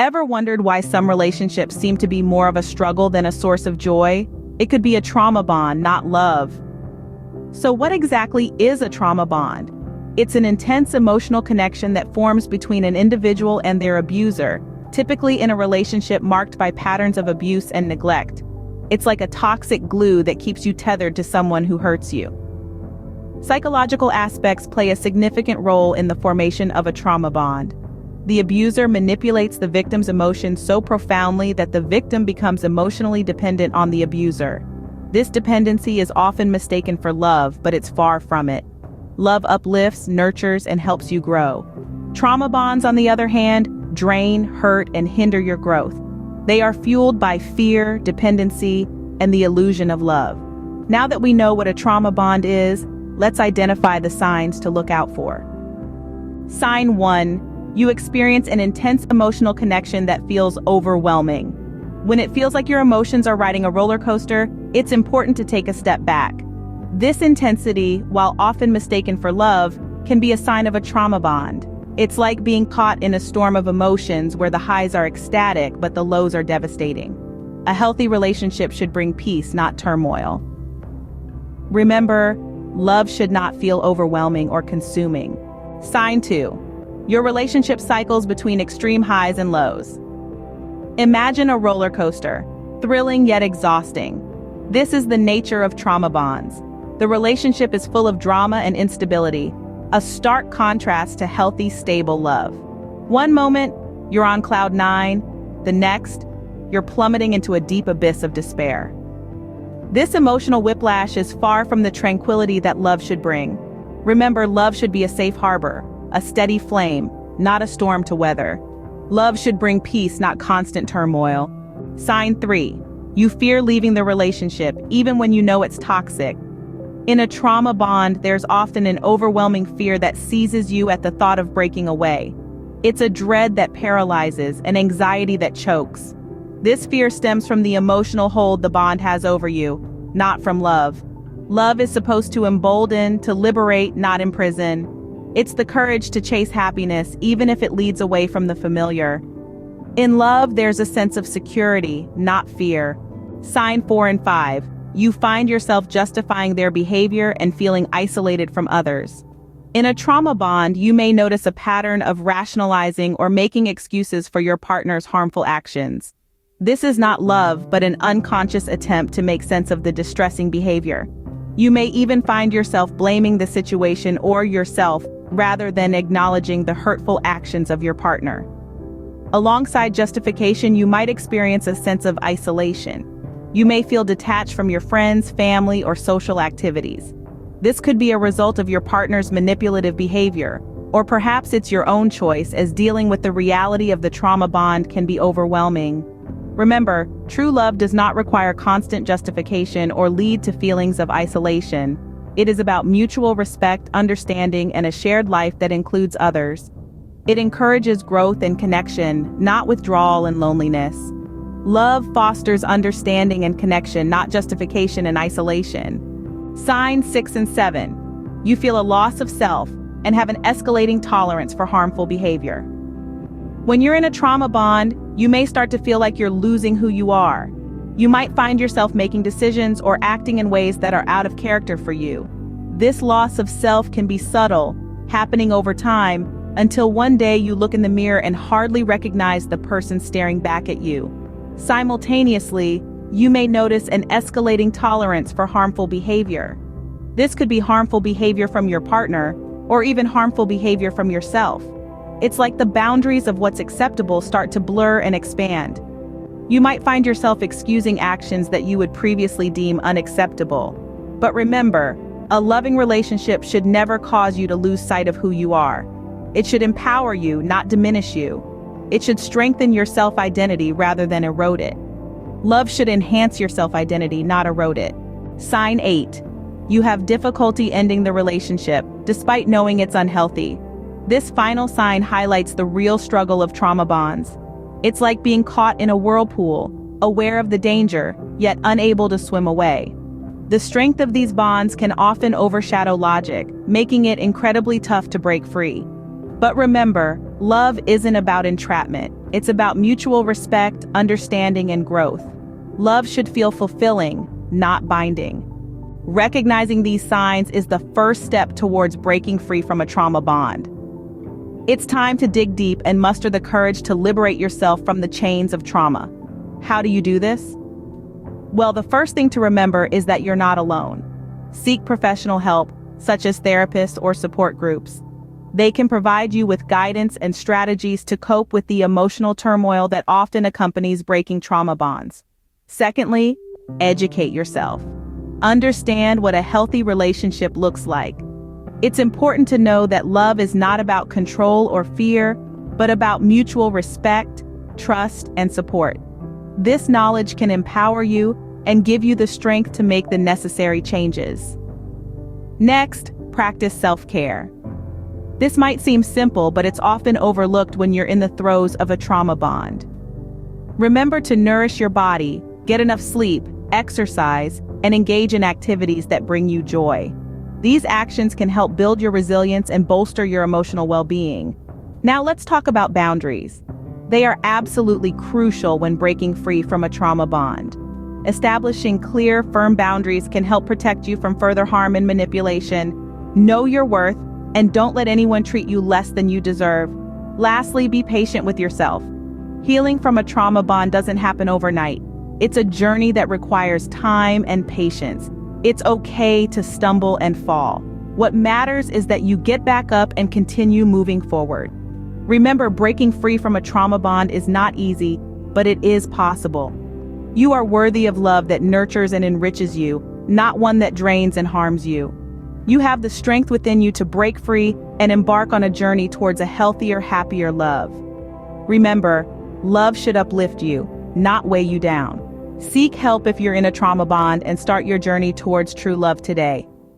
Ever wondered why some relationships seem to be more of a struggle than a source of joy? It could be a trauma bond, not love. So what exactly is a trauma bond? It's an intense emotional connection that forms between an individual and their abuser, typically in a relationship marked by patterns of abuse and neglect. It's like a toxic glue that keeps you tethered to someone who hurts you. Psychological aspects play a significant role in the formation of a trauma bond. The abuser manipulates the victim's emotions so profoundly that the victim becomes emotionally dependent on the abuser. This dependency is often mistaken for love, but it's far from it. Love uplifts, nurtures, and helps you grow. Trauma bonds, on the other hand, drain, hurt, and hinder your growth. They are fueled by fear, dependency, and the illusion of love. Now that we know what a trauma bond is, let's identify the signs to look out for. Sign 1. You experience an intense emotional connection that feels overwhelming. When it feels like your emotions are riding a roller coaster, it's important to take a step back. This intensity, while often mistaken for love, can be a sign of a trauma bond. It's like being caught in a storm of emotions where the highs are ecstatic but the lows are devastating. A healthy relationship should bring peace, not turmoil. Remember, love should not feel overwhelming or consuming. Sign 2. Your relationship cycles between extreme highs and lows. Imagine a roller coaster, thrilling yet exhausting. This is the nature of trauma bonds. The relationship is full of drama and instability, a stark contrast to healthy, stable love. One moment, you're on cloud 9. The next, you're plummeting into a deep abyss of despair. This emotional whiplash is far from the tranquility that love should bring. Remember, love should be a safe harbor, a steady flame, not a storm to weather. Love should bring peace, not constant turmoil. Sign 3. You fear leaving the relationship, even when you know it's toxic. In a trauma bond, there's often an overwhelming fear that seizes you at the thought of breaking away. It's a dread that paralyzes, an anxiety that chokes. This fear stems from the emotional hold the bond has over you, not from love. Love is supposed to embolden, to liberate, not imprison. It's the courage to chase happiness, even if it leads away from the familiar. In love, there's a sense of security, not fear. Sign 4 and 5. You find yourself justifying their behavior and feeling isolated from others. In a trauma bond, you may notice a pattern of rationalizing or making excuses for your partner's harmful actions. This is not love, but an unconscious attempt to make sense of the distressing behavior. You may even find yourself blaming the situation or yourself rather than acknowledging the hurtful actions of your partner. Alongside justification, you might experience a sense of isolation. You may feel detached from your friends, family, or social activities. This could be a result of your partner's manipulative behavior, or perhaps it's your own choice, as dealing with the reality of the trauma bond can be overwhelming. Remember, true love does not require constant justification or lead to feelings of isolation. It is about mutual respect, understanding, and a shared life that includes others. It encourages growth and connection, not withdrawal and loneliness. Love fosters understanding and connection, not justification and isolation. Signs 6 and 7. You feel a loss of self and have an escalating tolerance for harmful behavior. When you're in a trauma bond, you may start to feel like you're losing who you are. You might find yourself making decisions or acting in ways that are out of character for you. This loss of self can be subtle, happening over time, until one day you look in the mirror and hardly recognize the person staring back at you. Simultaneously, you may notice an escalating tolerance for harmful behavior. This could be harmful behavior from your partner, or even harmful behavior from yourself. It's like the boundaries of what's acceptable start to blur and expand. You might find yourself excusing actions that you would previously deem unacceptable. But remember, a loving relationship should never cause you to lose sight of who you are. It should empower you, not diminish you. It should strengthen your self-identity rather than erode it. Love should enhance your self-identity, not erode it. Sign 8. You have difficulty ending the relationship, despite knowing it's unhealthy. This final sign highlights the real struggle of trauma bonds. It's like being caught in a whirlpool, aware of the danger, yet unable to swim away. The strength of these bonds can often overshadow logic, making it incredibly tough to break free. But remember, love isn't about entrapment. It's about mutual respect, understanding, and growth. Love should feel fulfilling, not binding. Recognizing these signs is the first step towards breaking free from a trauma bond. It's time to dig deep and muster the courage to liberate yourself from the chains of trauma. How do you do this? Well, the first thing to remember is that you're not alone. Seek professional help, such as therapists or support groups. They can provide you with guidance and strategies to cope with the emotional turmoil that often accompanies breaking trauma bonds. Secondly, educate yourself. Understand what a healthy relationship looks like. It's important to know that love is not about control or fear, but about mutual respect, trust, and support. This knowledge can empower you and give you the strength to make the necessary changes. Next, practice self-care. This might seem simple, but it's often overlooked when you're in the throes of a trauma bond. Remember to nourish your body, get enough sleep, exercise, and engage in activities that bring you joy. These actions can help build your resilience and bolster your emotional well-being. Now let's talk about boundaries. They are absolutely crucial when breaking free from a trauma bond. Establishing clear, firm boundaries can help protect you from further harm and manipulation. Know your worth, and don't let anyone treat you less than you deserve. Lastly, be patient with yourself. Healing from a trauma bond doesn't happen overnight. It's a journey that requires time and patience. It's okay to stumble and fall. What matters is that you get back up and continue moving forward. Remember, breaking free from a trauma bond is not easy, but it is possible. You are worthy of love that nurtures and enriches you, not one that drains and harms you. You have the strength within you to break free and embark on a journey towards a healthier, happier love. Remember, love should uplift you, not weigh you down. Seek help if you're in a trauma bond and start your journey towards true love today.